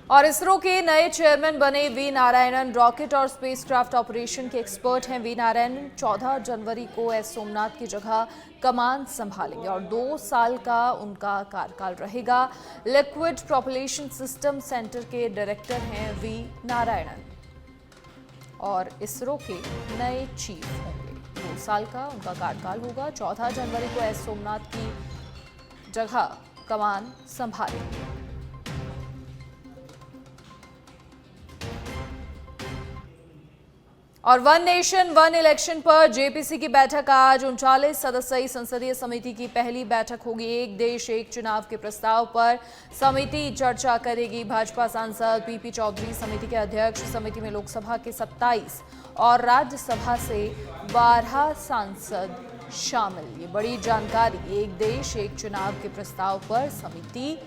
और इसरो के नए चेयरमैन बने वी नारायणन रॉकेट और स्पेसक्राफ्ट ऑपरेशन के एक्सपर्ट हैं। वी नारायणन 14 जनवरी को एस सोमनाथ की जगह कमान संभालेंगे और 2 साल का उनका कार्यकाल रहेगा। लिक्विड प्रोपल्शन सिस्टम सेंटर के डायरेक्टर हैं वी नारायणन और इसरो के नए चीफ होंगे। 2 साल का उनका कार्यकाल होगा। 14 जनवरी को एस सोमनाथ की जगह कमान संभालेंगे। और वन नेशन वन इलेक्शन पर जेपीसी की बैठक आज 39 सदस्यीय संसदीय समिति की पहली बैठक होगी। एक देश एक चुनाव के प्रस्ताव पर समिति चर्चा करेगी। भाजपा सांसद पीपी चौधरी समिति के अध्यक्ष। समिति में लोकसभा के 27 और राज्यसभा से 12 सांसद शामिल। ये बड़ी जानकारी। एक देश एक चुनाव के प्रस्ताव पर समिति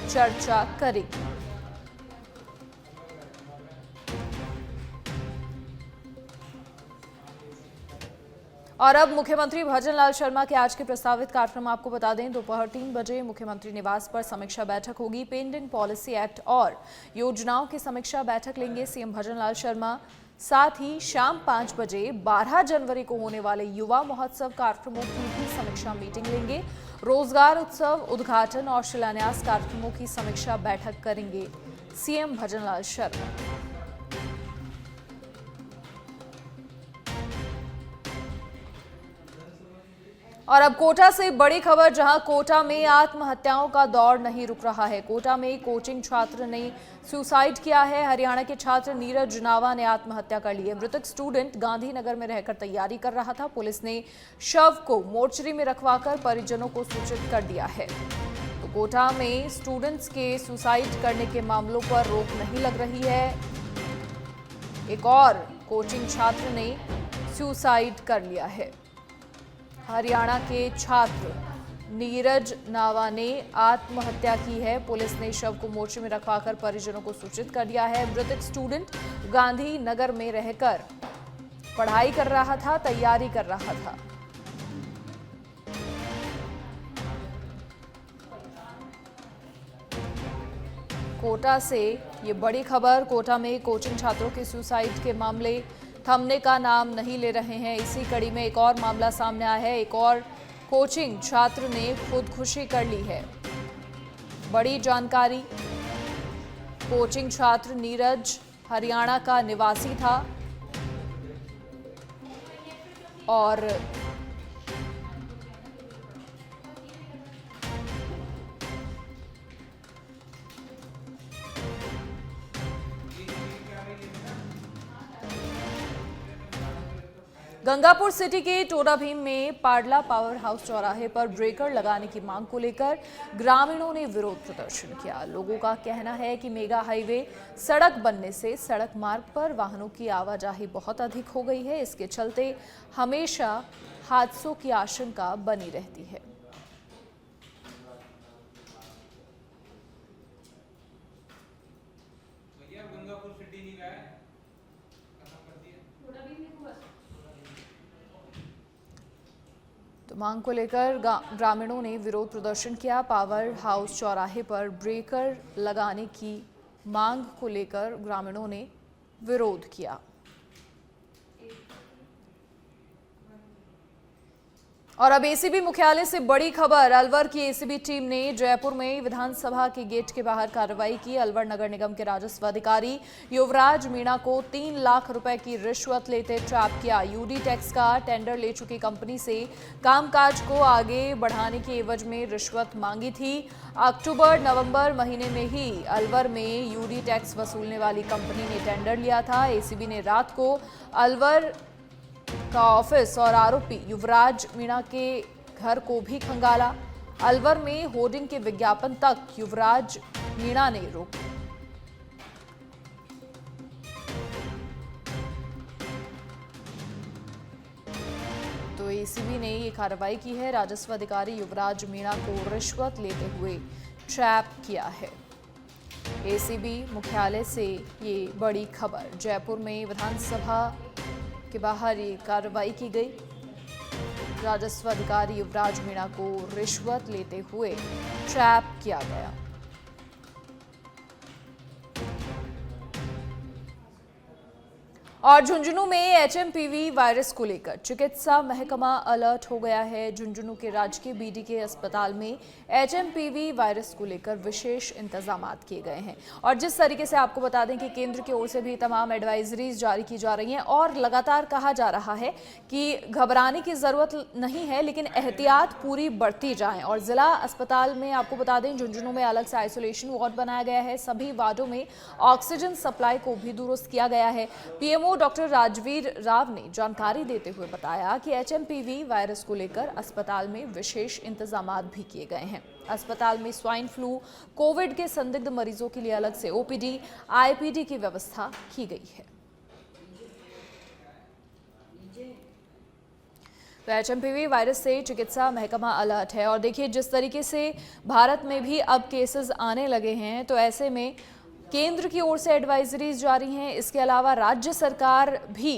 चर्चा करेगी। और अब मुख्यमंत्री भजनलाल शर्मा के आज के प्रस्तावित कार्यक्रम आपको बता दें। दोपहर 3 बजे मुख्यमंत्री निवास पर समीक्षा बैठक होगी। पेंडिंग पॉलिसी एक्ट और योजनाओं की समीक्षा बैठक लेंगे सीएम भजनलाल शर्मा। साथ ही शाम 5 बजे 12 जनवरी को होने वाले युवा महोत्सव कार्यक्रमों की भी समीक्षा मीटिंग लेंगे। रोजगार उत्सव उद्घाटन और शिलान्यास कार्यक्रमों की समीक्षा बैठक करेंगे सीएम भजनलाल शर्मा। और अब कोटा से बड़ी खबर, जहां कोटा में आत्महत्याओं का दौर नहीं रुक रहा है। कोटा में कोचिंग छात्र ने सुसाइड किया है। हरियाणा के छात्र नीरज नावा ने आत्महत्या कर ली है। मृतक स्टूडेंट गांधीनगर में रहकर तैयारी कर रहा था। पुलिस ने शव को मोर्चरी में रखवाकर परिजनों को सूचित कर दिया है। तो कोटा में स्टूडेंट्स के सुसाइड करने के मामलों पर रोक नहीं लग रही है। एक और कोचिंग छात्र ने सुसाइड कर लिया है। हरियाणा के छात्र नीरज नावा ने आत्महत्या की है। पुलिस ने शव को मोर्चे में रखवाकर परिजनों को सूचित कर दिया है। मृतक स्टूडेंट गांधीनगर में रहकर पढ़ाई कर रहा था, तैयारी कर रहा था। कोटा से ये बड़ी खबर। कोटा में कोचिंग छात्रों के सुसाइड के मामले थमने का नाम नहीं ले रहे हैं। इसी कड़ी में एक और मामला सामने आया है। एक और कोचिंग छात्र ने खुदकुशी कर ली है। बड़ी जानकारी। कोचिंग छात्र नीरज हरियाणा का निवासी था और गंगापुर सिटी के टोडाभीम में पाडला पावर हाउस चौराहे पर ब्रेकर लगाने की मांग को लेकर ग्रामीणों ने विरोध प्रदर्शन किया। लोगों का कहना है कि मेगा हाईवे सड़क बनने से सड़क मार्ग पर वाहनों की आवाजाही बहुत अधिक हो गई है। इसके चलते हमेशा हादसों की आशंका बनी रहती है। तो मांग को लेकर ग्रामीणों ने विरोध प्रदर्शन किया। पावर हाउस चौराहे पर ब्रेकर लगाने की मांग को लेकर ग्रामीणों ने विरोध किया। और अब एसीबी मुख्यालय से बड़ी खबर। अलवर की एसीबी टीम ने जयपुर में विधानसभा के गेट के बाहर कार्रवाई की। अलवर नगर निगम के राजस्व अधिकारी युवराज मीणा को 3 लाख रुपए की रिश्वत लेते ट्रैप किया। यूडी टैक्स का टेंडर ले चुकी कंपनी से कामकाज को आगे बढ़ाने की एवज में रिश्वत मांगी थी। अक्टूबर नवंबर महीने में ही अलवर में यूडी टैक्स वसूलने वाली कंपनी ने टेंडर लिया था। एसीबी ने रात को अलवर का ऑफिस और आरोपी युवराज मीणा के घर को भी खंगाला। अलवर में होर्डिंग के विज्ञापन तक युवराज मीणा ने रोके। तो एसीबी ने ये कार्रवाई की है। राजस्व अधिकारी युवराज मीणा को रिश्वत लेते हुए ट्रैप किया है। एसीबी मुख्यालय से ये बड़ी खबर। जयपुर में विधानसभा के बाहर ये कार्रवाई की गई। राजस्व अधिकारी युवराज मीणा को रिश्वत लेते हुए ट्रैप किया गया। और झुंझुनू में एचएमपीवी वायरस को लेकर चिकित्सा महकमा अलर्ट हो गया है। झुंझुनू के राजकीय बीडीके अस्पताल में एचएमपीवी वायरस को लेकर विशेष इंतजाम किए गए हैं। और जिस तरीके से आपको बता दें कि केंद्र की ओर से भी तमाम एडवाइजरीज जारी की जा रही हैं और लगातार कहा जा रहा है कि घबराने की जरूरत नहीं है, लेकिन एहतियात पूरी बरती जाए। और जिला अस्पताल में आपको बता दें झुंझुनू में अलग से आइसोलेशन वार्ड बनाया गया है। सभी वार्डों में ऑक्सीजन सप्लाई को भी दुरुस्त किया गया है। पीएमओ डॉक्टर राजवीर राव ने जानकारी देते हुए बताया कि एचएमपीवी वायरस को लेकर अस्पताल में विशेष इंतजाम भी किए गए हैं। अस्पताल में स्वाइन फ्लू, कोविड के संदिग्ध मरीजों के लिए अलग से ओपीडी, आईपीडी की व्यवस्था की गई है। तो एचएमपीवी वायरस से चिकित्सा महकमा अलर्ट है। और देखिए जिस तरीके से भारत में भी अब केसेस आने लगे हैं, तो ऐसे में केंद्र की ओर से एडवाइजरीज जारी हैं। इसके अलावा राज्य सरकार भी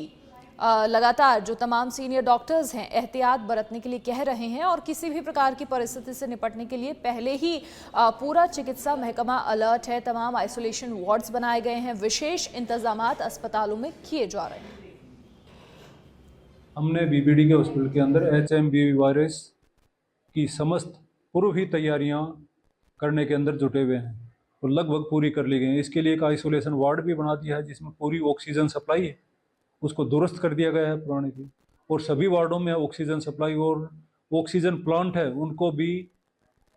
लगातार जो तमाम सीनियर डॉक्टर्स हैं एहतियात बरतने के लिए कह रहे हैं और किसी भी प्रकार की परिस्थिति से निपटने के लिए पहले ही पूरा चिकित्सा महकमा अलर्ट है। तमाम आइसोलेशन वार्ड्स बनाए गए हैं, विशेष इंतजामात अस्पतालों में किए जा रहे हैं। हमने बीबीडी के हॉस्पिटल के अंदर एचएमपीवी वायरस की समस्त पूर्व ही तैयारियां करने के अंदर जुटे हुए हैं और लगभग पूरी कर ली गई हैं। इसके लिए एक आइसोलेशन वार्ड भी बना दिया है जिसमें पूरी ऑक्सीजन सप्लाई है, उसको दुरुस्त कर दिया गया है पुराने की। और सभी वार्डों में ऑक्सीजन सप्लाई और ऑक्सीजन प्लांट है, उनको भी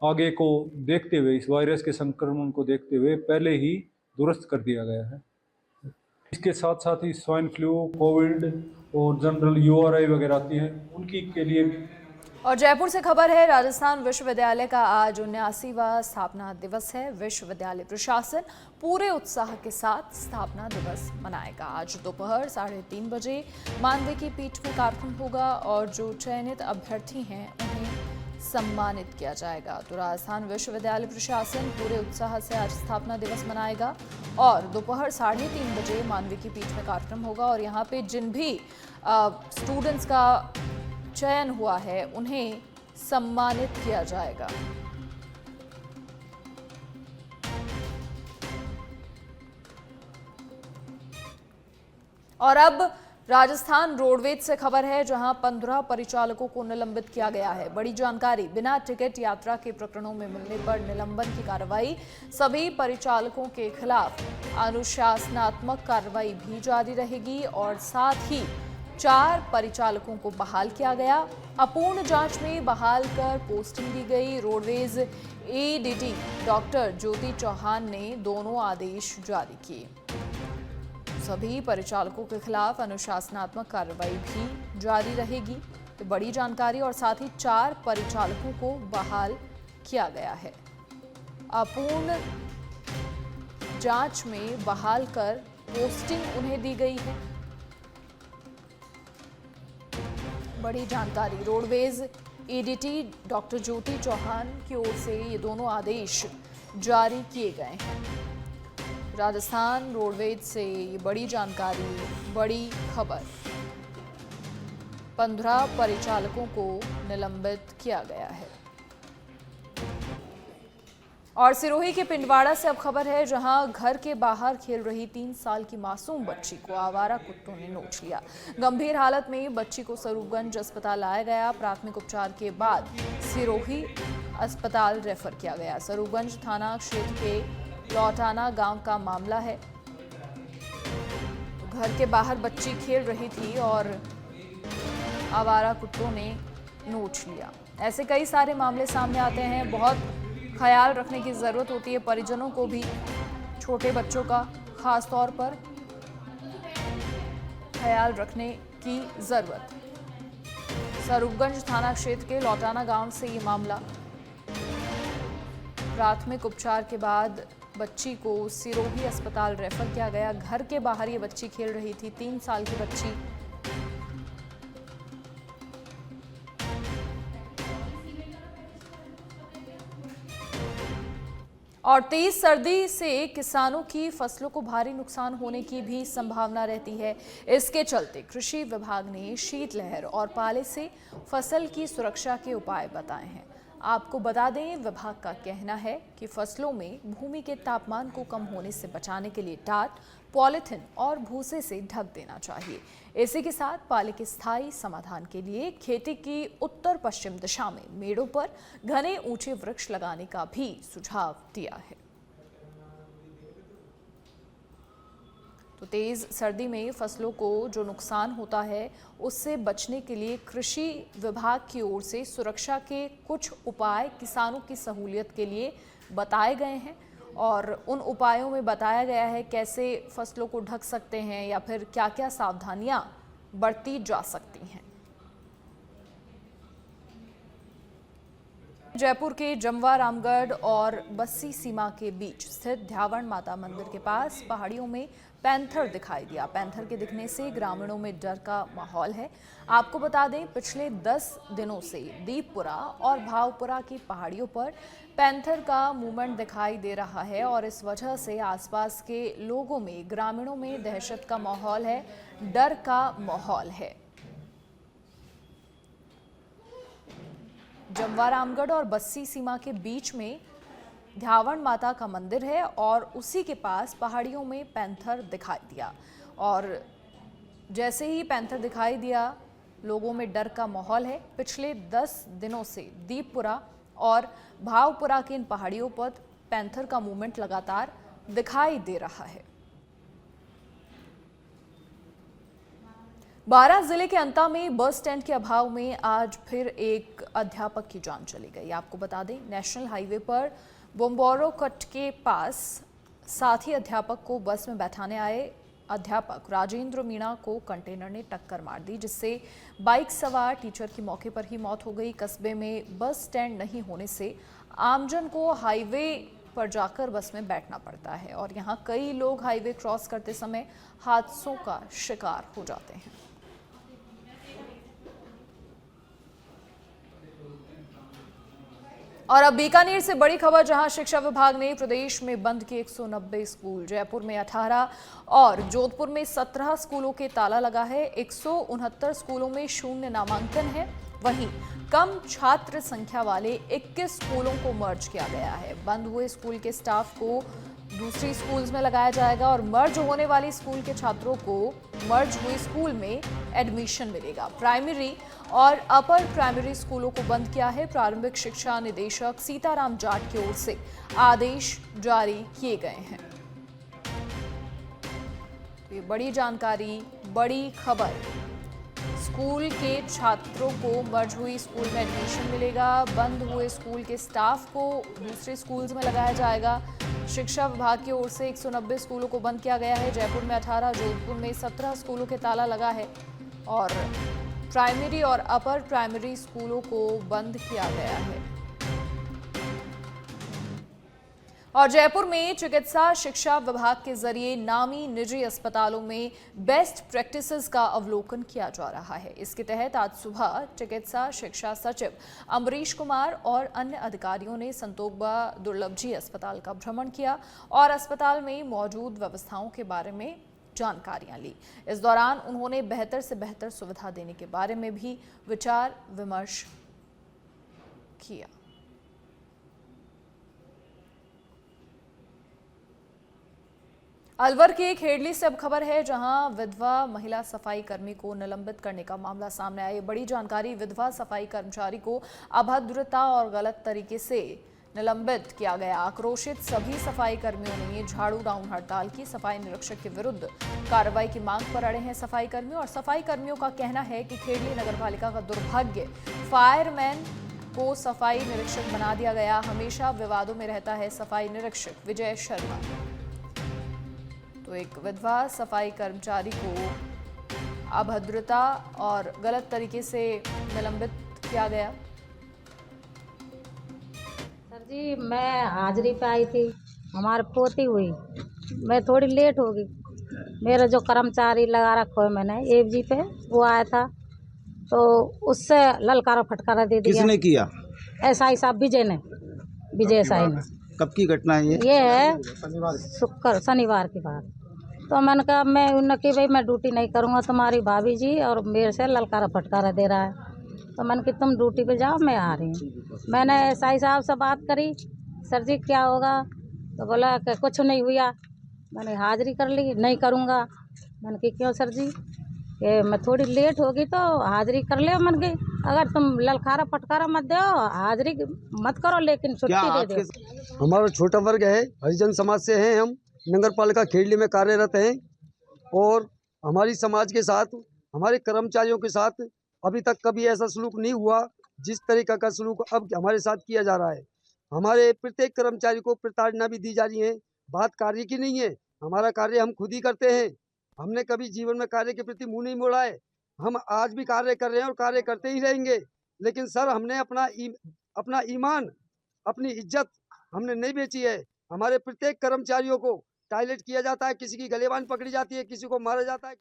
आगे को देखते हुए, इस वायरस के संक्रमण को देखते हुए पहले ही दुरुस्त कर दिया गया है। इसके साथ साथ ही स्वाइन फ्लू, कोविड और जनरल यूआरआई वगैरह आती हैं, उनकी के लिए भी। और जयपुर से खबर है, राजस्थान विश्वविद्यालय का आज 79वां स्थापना दिवस है। विश्वविद्यालय प्रशासन पूरे उत्साह के साथ स्थापना दिवस मनाएगा। आज दोपहर 3:30 बजे मानवीय की पीठ में कार्यक्रम होगा और जो चयनित अभ्यर्थी हैं उन्हें सम्मानित किया जाएगा। तो राजस्थान विश्वविद्यालय प्रशासन पूरे उत्साह से आज स्थापना दिवस मनाएगा और दोपहर 3:30 बजे मानवीय की पीठ में कार्यक्रम होगा। और यहाँ पे जिन भी स्टूडेंट्स का चयन हुआ है उन्हें सम्मानित किया जाएगा। और अब राजस्थान रोडवेज से खबर है, जहां 15 परिचालकों को निलंबित किया गया है। बड़ी जानकारी, बिना टिकट यात्रा के प्रकरणों में मिलने पर निलंबन की कार्रवाई। सभी परिचालकों के खिलाफ अनुशासनात्मक कार्रवाई भी जारी रहेगी और साथ ही 4 परिचालकों को बहाल किया गया। अपूर्ण जांच में बहाल कर पोस्टिंग दी गई। रोडवेज एडीटी डॉक्टर ज्योति चौहान ने दोनों आदेश जारी किए। सभी परिचालकों के खिलाफ अनुशासनात्मक कार्रवाई भी जारी रहेगी। तो बड़ी जानकारी, और साथ ही 4 परिचालकों को बहाल किया गया है। अपूर्ण जांच में बहाल कर पोस्टिंग उन्हें दी गई है। बड़ी जानकारी, रोडवेज एडीटी डॉक्टर ज्योति चौहान की ओर से ये दोनों आदेश जारी किए गए हैं। राजस्थान रोडवेज से ये बड़ी जानकारी, बड़ी खबर। 15 परिचालकों को निलंबित किया गया है। और सिरोही के पिंडवाड़ा से अब खबर है, जहां घर के बाहर खेल रही 3 साल की मासूम बच्ची को आवारा कुत्तों ने नोच लिया। गंभीर हालत में बच्ची को स्वरूपगंज अस्पताल लाया गया। प्राथमिक उपचार के बाद सिरोही अस्पताल रेफर किया गया। स्वरूपगंज थाना क्षेत्र के लौटाना गांव का मामला है। घर के बाहर बच्ची खेल रही थी और आवारा कुत्तों ने नोच लिया। ऐसे कई सारे मामले सामने आते हैं। बहुत ख्याल रखने की ज़रूरत होती है परिजनों को भी, छोटे बच्चों का खास तौर पर ख्याल रखने की ज़रूरत। स्वरूपगंज थाना क्षेत्र के लौटाना गांव से ये मामला। प्राथमिक उपचार के बाद बच्ची को सिरोही अस्पताल रेफर किया गया। घर के बाहर ये बच्ची खेल रही थी, 3 साल की बच्ची। और तेज सर्दी से किसानों की फसलों को भारी नुकसान होने की भी संभावना रहती है। इसके चलते कृषि विभाग ने शीतलहर और पाले से फसल की सुरक्षा के उपाय बताए हैं। आपको बता दें, विभाग का कहना है कि फसलों में भूमि के तापमान को कम होने से बचाने के लिए टाट, पॉलीथिन और भूसे से ढक देना चाहिए। इसी के साथ पाले के स्थायी समाधान के लिए खेती की उत्तर पश्चिम दिशा में मेड़ों पर घने ऊंचे वृक्ष लगाने का भी सुझाव दिया है। तो तेज सर्दी में फसलों को जो नुकसान होता है उससे बचने के लिए कृषि विभाग की ओर से सुरक्षा के कुछ उपाय किसानों की सहूलियत के लिए बताए गए हैं और उन उपायों में बताया गया है कैसे फसलों को ढक सकते हैं या फिर क्या क्या सावधानियां बरती जा सकती हैं। जयपुर के जमवा रामगढ़ और बस्सी सीमा के बीच स्थित ध्यावण माता मंदिर के पास पहाड़ियों में पैंथर दिखाई दिया। पैंथर के दिखने से ग्रामीणों में डर का माहौल है। आपको बता दें, पिछले 10 दिनों से दीपपुरा और भावपुरा की पहाड़ियों पर पैंथर का मूवमेंट दिखाई दे रहा है और इस वजह से आसपास के लोगों में, ग्रामीणों में दहशत का माहौल है, डर का माहौल है। जमवा रामगढ़ और बस्सी सीमा के बीच में ध्यावण माता का मंदिर है और उसी के पास पहाड़ियों में पैंथर दिखाई दिया और जैसे ही पैंथर दिखाई दिया लोगों में डर का माहौल है। पिछले 10 दिनों से दीपपुरा और भावपुरा की इन पहाड़ियों पर पैंथर का मूवमेंट लगातार दिखाई दे रहा है। बारां जिले के अंता में बस स्टैंड के अभाव में आज फिर एक अध्यापक की जान चली गई। आपको बता दें, नेशनल हाईवे पर बोम्बोरो कट के पास साथी अध्यापक को बस में बैठाने आए अध्यापक राजेंद्र मीणा को कंटेनर ने टक्कर मार दी, जिससे बाइक सवार टीचर की मौके पर ही मौत हो गई। कस्बे में बस स्टैंड नहीं होने से आमजन को हाईवे पर जाकर बस में बैठना पड़ता है और यहाँ कई लोग हाईवे क्रॉस करते समय हादसों का शिकार हो जाते हैं। और अब बीकानेर से बड़ी खबर, जहां शिक्षा विभाग ने प्रदेश में बंद किए 190 स्कूल। जयपुर में 18 और जोधपुर में 17 स्कूलों के ताला लगा है। 169 स्कूलों में शून्य नामांकन है। वहीं कम छात्र संख्या वाले 21 स्कूलों को मर्ज किया गया है। बंद हुए स्कूल के स्टाफ को दूसरी स्कूल्स में लगाया जाएगा और मर्ज होने वाली स्कूल के छात्रों को मर्ज हुए स्कूल में एडमिशन मिलेगा। प्राइमरी और अपर प्राइमरी स्कूलों को बंद किया है। प्रारंभिक शिक्षा निदेशक सीताराम जाट की ओर से आदेश जारी किए गए हैं। तो ये बड़ी जानकारी, बड़ी खबर। स्कूल के छात्रों को मर्ज हुई स्कूल में एडमिशन मिलेगा। बंद हुए स्कूल के स्टाफ को दूसरे स्कूल्स में लगाया जाएगा। शिक्षा विभाग की ओर से 190 स्कूलों को बंद किया गया है। जयपुर में 18, जोधपुर में 17 स्कूलों के ताला लगा है और प्राइमरी और अपर प्राइमरी स्कूलों को बंद किया गया है। और जयपुर में चिकित्सा शिक्षा विभाग के जरिए नामी निजी अस्पतालों में बेस्ट प्रैक्टिसेस का अवलोकन किया जा रहा है। इसके तहत आज सुबह चिकित्सा शिक्षा सचिव अमरीश कुमार और अन्य अधिकारियों ने संतोखबा दुर्लभजी अस्पताल का भ्रमण किया और अस्पताल में मौजूद व्यवस्थाओं के बारे में जानकारियां ली। इस दौरान उन्होंने बेहतर से बेहतर सुविधा देने के बारे में भी विचार विमर्श किया। अलवर के खेड़ली से अब खबर है, जहां विधवा महिला सफाई कर्मी को निलंबित करने का मामला सामने आया। बड़ी जानकारी, विधवा सफाई कर्मचारी को अभद्रता और गलत तरीके से निलंबित किया गया। आक्रोशित सभी सफाई कर्मियों ने झाड़ू डाउन हड़ताल की। सफाई निरीक्षक के विरुद्ध कार्रवाई की मांग पर अड़े हैं सफाई कर्मी और सफाई कर्मियों का कहना है कि खेड़ली नगरपालिका का दुर्भाग्य, फायरमैन को सफाई निरीक्षक बना दिया गया। हमेशा विवादों में रहता है सफाई निरीक्षक विजय शर्मा। तो एक विधवा सफाई कर्मचारी को अभद्रता और गलत तरीके से निलंबित किया गया। सर जी, मैं हाजिरी पे आई थी, हमारी पोती हुई, मैं थोड़ी लेट हो गई। मेरा जो कर्मचारी लगा रखा है मैंने एफजी पे, वो आया था तो उससे ललकारा फटकारा दे दिया। किसने किया? एसआई साहब विजय एसआई ने। कब की घटना है ये है शनिवार की बात। तो मैंने कहा, मैं उन्होंने कि भाई मैं ड्यूटी नहीं करूँगा, तुम्हारी भाभी जी और मेरे से ललकारा फटकारा दे रहा है। तो मैंने कि तुम ड्यूटी पे जाओ, मैं आ रही हूँ। मैंने एसआई साहब से बात करी, सर जी क्या होगा, तो बोला कि कुछ नहीं हुआ। मैंने हाजिरी कर ली, नहीं करूँगा। मैंने कि क्यों सर जी, कि मैं थोड़ी लेट होगी तो हाजिरी कर ले। मन गई अगर तुम ललकारा फटकारा मत दो, हाजिरी मत करो, लेकिन छुट्टी दे दो। हमारा छोटा वर्ग है, हरिजन समाज से हैं हम, नगर पालिका खेड़ली में कार्यरत हैं और हमारी समाज के साथ, हमारे कर्मचारियों के साथ अभी तक कभी ऐसा सलूक नहीं हुआ जिस तरीका का सलूक अब हमारे साथ किया जा रहा है। हमारे प्रत्येक कर्मचारी को प्रताड़ना भी दी जा रही है। बात कार्य की नहीं है, हमारा कार्य हम खुद ही करते हैं। हमने कभी जीवन में कार्य के प्रति मुंह नहीं मोड़ा है। हम आज भी कार्य कर रहे हैं और कार्य करते ही रहेंगे। लेकिन सर, हमने अपना ईमान, अपनी इज्जत हमने नहीं बेची है। हमारे प्रत्येक कर्मचारियों को टारगेट किया जाता है, किसी की गलेबान पकड़ी जाती है, किसी को मारा जाता है।